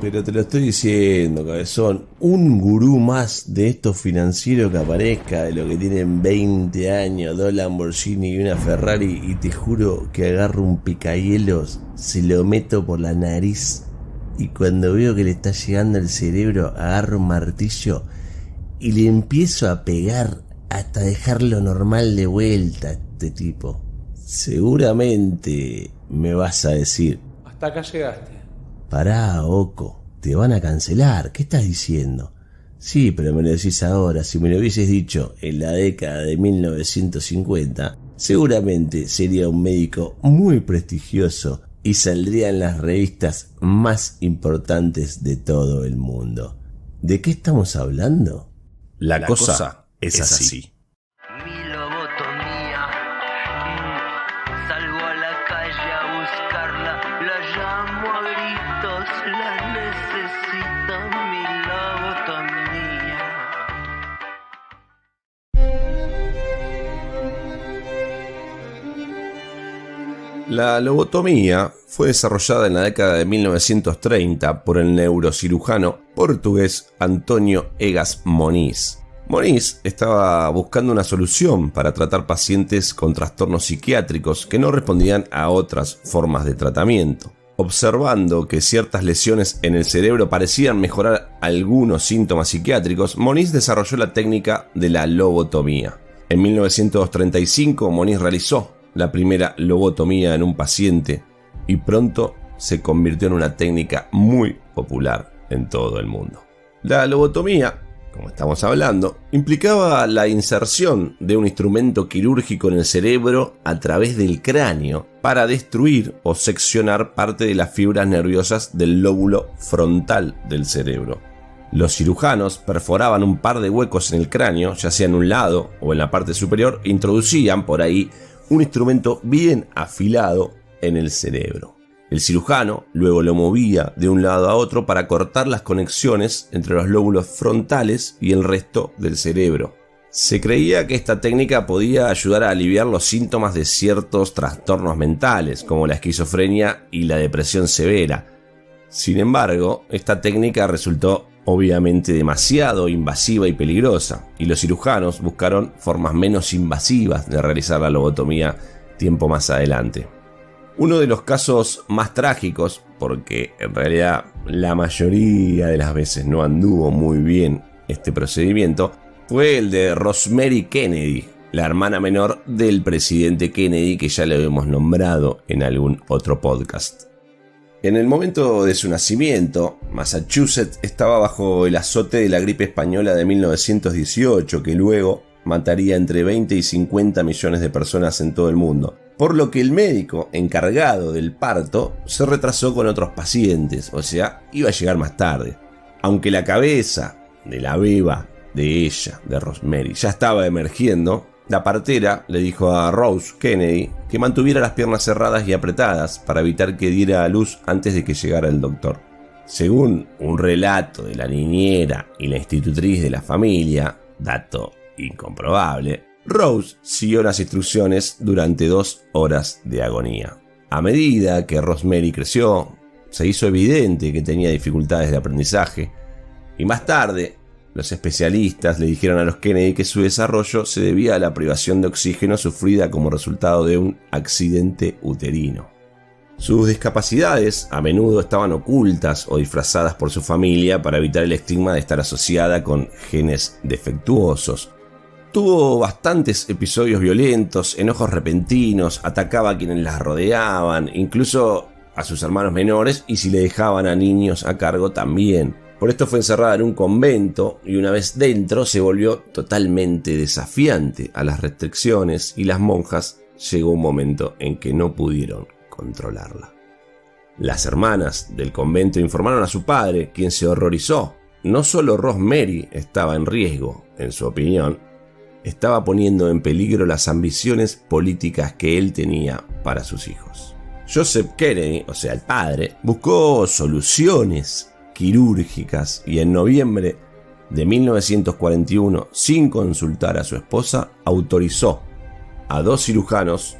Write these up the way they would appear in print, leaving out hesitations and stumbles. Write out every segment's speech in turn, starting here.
Pero te lo estoy diciendo, cabezón. Un gurú más de estos financieros que aparezca, de lo que tienen 20 años, 2 Lamborghini y una Ferrari, y te juro que agarro un picahielos, se lo meto por la nariz, y cuando veo que le está llegando el cerebro, agarro un martillo y le empiezo a pegar hasta dejarlo normal de vuelta a este tipo. Seguramente me vas a decir: hasta acá llegaste. Pará, Oco, te van a cancelar, ¿qué estás diciendo? Sí, pero me lo decís ahora. Si me lo hubieses dicho en la década de 1950, seguramente sería un médico muy prestigioso y saldría en las revistas más importantes de todo el mundo. ¿De qué estamos hablando? La cosa es así. Mi lobotomía, salgo a la calle a buscarla, la llamo a gritos, la necesito, mi lobotomía. La lobotomía fue desarrollada en la década de 1930 por el neurocirujano portugués Antonio Egas Moniz. Moniz estaba buscando una solución para tratar pacientes con trastornos psiquiátricos que no respondían a otras formas de tratamiento. Observando que ciertas lesiones en el cerebro parecían mejorar algunos síntomas psiquiátricos, Moniz desarrolló la técnica de la lobotomía. En 1935, Moniz realizó la primera lobotomía en un paciente y pronto se convirtió en una técnica muy popular en todo el mundo. La lobotomía, como estamos hablando, implicaba la inserción de un instrumento quirúrgico en el cerebro a través del cráneo para destruir o seccionar parte de las fibras nerviosas del lóbulo frontal del cerebro. Los cirujanos perforaban un par de huecos en el cráneo, ya sea en un lado o en la parte superior, e introducían por ahí un instrumento bien afilado en el cerebro. El cirujano luego lo movía de un lado a otro para cortar las conexiones entre los lóbulos frontales y el resto del cerebro. Se creía que esta técnica podía ayudar a aliviar los síntomas de ciertos trastornos mentales, como la esquizofrenia y la depresión severa. Sin embargo, esta técnica resultó obviamente demasiado invasiva y peligrosa, y los cirujanos buscaron formas menos invasivas de realizar la lobotomía tiempo más adelante. Uno de los casos más trágicos, porque en realidad la mayoría de las veces no anduvo muy bien este procedimiento, fue el de Rosemary Kennedy, la hermana menor del presidente Kennedy, que ya lo hemos nombrado en algún otro podcast. En el momento de su nacimiento, Massachusetts estaba bajo el azote de la gripe española de 1918, que luego mataría entre 20 y 50 millones de personas en todo el mundo, por lo que el médico encargado del parto se retrasó con otros pacientes, o sea, iba a llegar más tarde. Aunque la cabeza de la beba de ella, de Rosemary, ya estaba emergiendo, la partera le dijo a Rose Kennedy que mantuviera las piernas cerradas y apretadas para evitar que diera a luz antes de que llegara el doctor. Según un relato de la niñera y la institutriz de la familia, dato incomprobable, Rose siguió las instrucciones durante 2 horas de agonía. A medida que Rosemary creció, se hizo evidente que tenía dificultades de aprendizaje, y más tarde los especialistas le dijeron a los Kennedy que su desarrollo se debía a la privación de oxígeno sufrida como resultado de un accidente uterino. Sus discapacidades a menudo estaban ocultas o disfrazadas por su familia para evitar el estigma de estar asociada con genes defectuosos. Tuvo bastantes episodios violentos, enojos repentinos, atacaba a quienes la rodeaban, incluso a sus hermanos menores, y si le dejaban a niños a cargo también. Por esto fue encerrada en un convento y una vez dentro se volvió totalmente desafiante a las restricciones, y las monjas llegó un momento en que no pudieron controlarla. Las hermanas del convento informaron a su padre, quien se horrorizó. No solo Rosemary estaba en riesgo, en su opinión, estaba poniendo en peligro las ambiciones políticas que él tenía para sus hijos. Joseph Kennedy, o sea el padre, buscó soluciones quirúrgicas y en noviembre de 1941, sin consultar a su esposa, autorizó a 2 cirujanos,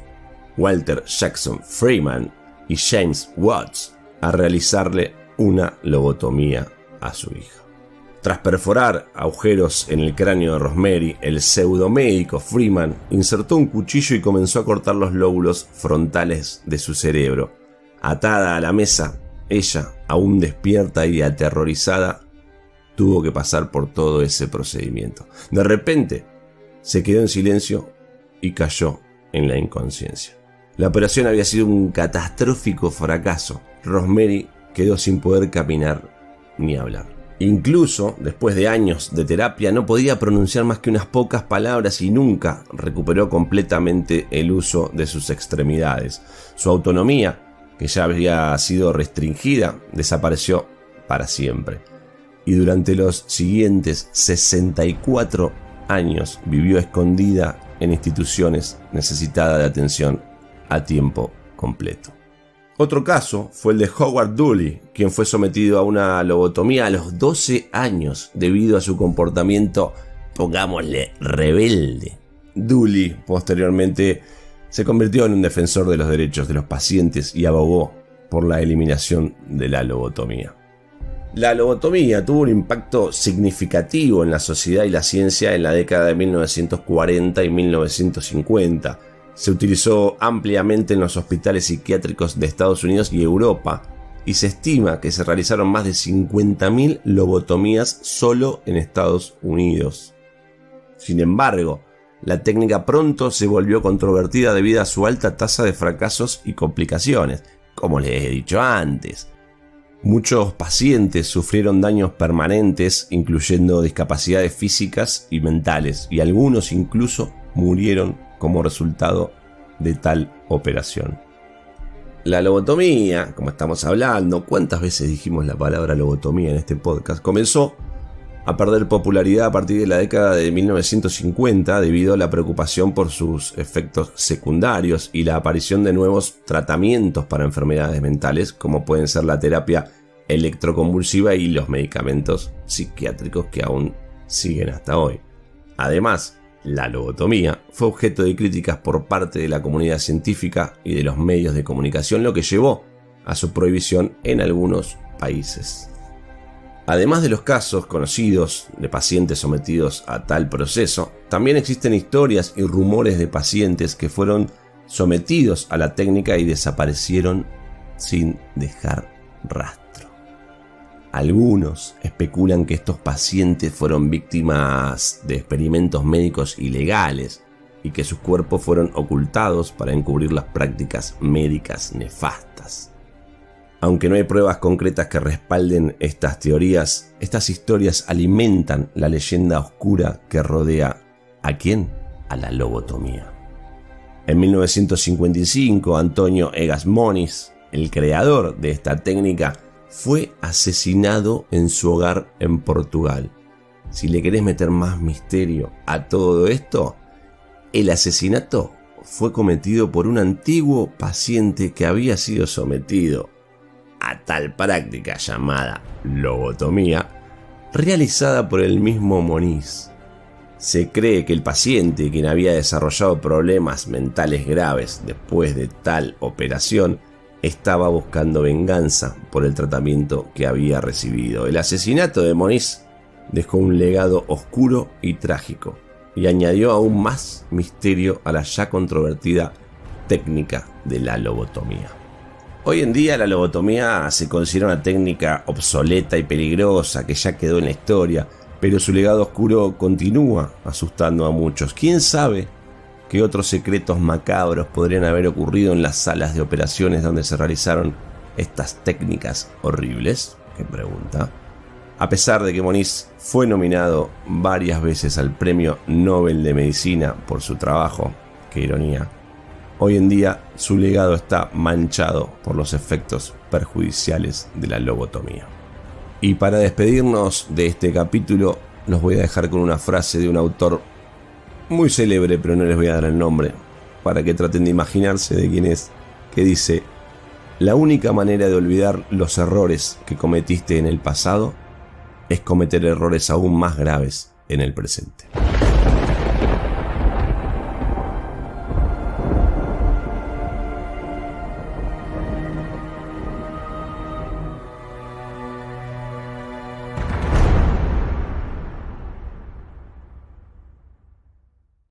Walter Jackson Freeman y James Watts, a realizarle una lobotomía a su hija. Tras perforar agujeros en el cráneo de Rosemary, el pseudomédico Freeman insertó un cuchillo y comenzó a cortar los lóbulos frontales de su cerebro. Atada a la mesa, ella, aún despierta y aterrorizada, tuvo que pasar por todo ese procedimiento. De repente, se quedó en silencio y cayó en la inconsciencia. La operación había sido un catastrófico fracaso. Rosemary quedó sin poder caminar ni hablar. Incluso después de años de terapia no podía pronunciar más que unas pocas palabras y nunca recuperó completamente el uso de sus extremidades. Su autonomía, que ya había sido restringida, desapareció para siempre. Y durante los siguientes 64 años vivió escondida en instituciones necesitada de atención a tiempo completo. Otro caso fue el de Howard Dooley, quien fue sometido a una lobotomía a los 12 años debido a su comportamiento, pongámosle, rebelde. Dooley posteriormente se convirtió en un defensor de los derechos de los pacientes y abogó por la eliminación de la lobotomía. La lobotomía tuvo un impacto significativo en la sociedad y la ciencia en la década de 1940 y 1950. Se utilizó ampliamente en los hospitales psiquiátricos de Estados Unidos y Europa, y se estima que se realizaron más de 50.000 lobotomías solo en Estados Unidos. Sin embargo, la técnica pronto se volvió controvertida debido a su alta tasa de fracasos y complicaciones, como les he dicho antes. Muchos pacientes sufrieron daños permanentes, incluyendo discapacidades físicas y mentales, y algunos incluso murieron como resultado de tal operación. La lobotomía, como estamos hablando, ¿cuántas veces dijimos la palabra lobotomía en este podcast? Comenzó a perder popularidad a partir de la década de 1950 debido a la preocupación por sus efectos secundarios y la aparición de nuevos tratamientos para enfermedades mentales, como pueden ser la terapia electroconvulsiva y los medicamentos psiquiátricos que aún siguen hasta hoy. Además, la lobotomía fue objeto de críticas por parte de la comunidad científica y de los medios de comunicación, lo que llevó a su prohibición en algunos países. Además de los casos conocidos de pacientes sometidos a tal proceso, también existen historias y rumores de pacientes que fueron sometidos a la técnica y desaparecieron sin dejar rastro. Algunos especulan que estos pacientes fueron víctimas de experimentos médicos ilegales y que sus cuerpos fueron ocultados para encubrir las prácticas médicas nefastas. Aunque no hay pruebas concretas que respalden estas teorías, estas historias alimentan la leyenda oscura que rodea ¿a quién? A la lobotomía. En 1955, Antonio Egas Moniz, el creador de esta técnica, fue asesinado en su hogar en Portugal. Si le querés meter más misterio a todo esto, el asesinato fue cometido por un antiguo paciente que había sido sometido a tal práctica llamada lobotomía, realizada por el mismo Moniz. Se cree que el paciente, quien había desarrollado problemas mentales graves después de tal operación, estaba buscando venganza por el tratamiento que había recibido. El asesinato de Moniz dejó un legado oscuro y trágico y añadió aún más misterio a la ya controvertida técnica de la lobotomía. Hoy en día la lobotomía se considera una técnica obsoleta y peligrosa que ya quedó en la historia, pero su legado oscuro continúa asustando a muchos. ¿Quién sabe qué otros secretos macabros podrían haber ocurrido en las salas de operaciones donde se realizaron estas técnicas horribles? ¿Qué pregunta? A pesar de que Moniz fue nominado varias veces al Premio Nobel de Medicina por su trabajo, qué ironía, hoy en día su legado está manchado por los efectos perjudiciales de la lobotomía. Y para despedirnos de este capítulo, los voy a dejar con una frase de un autor muy célebre, pero no les voy a dar el nombre, para que traten de imaginarse de quién es, que dice: la única manera de olvidar los errores que cometiste en el pasado es cometer errores aún más graves en el presente.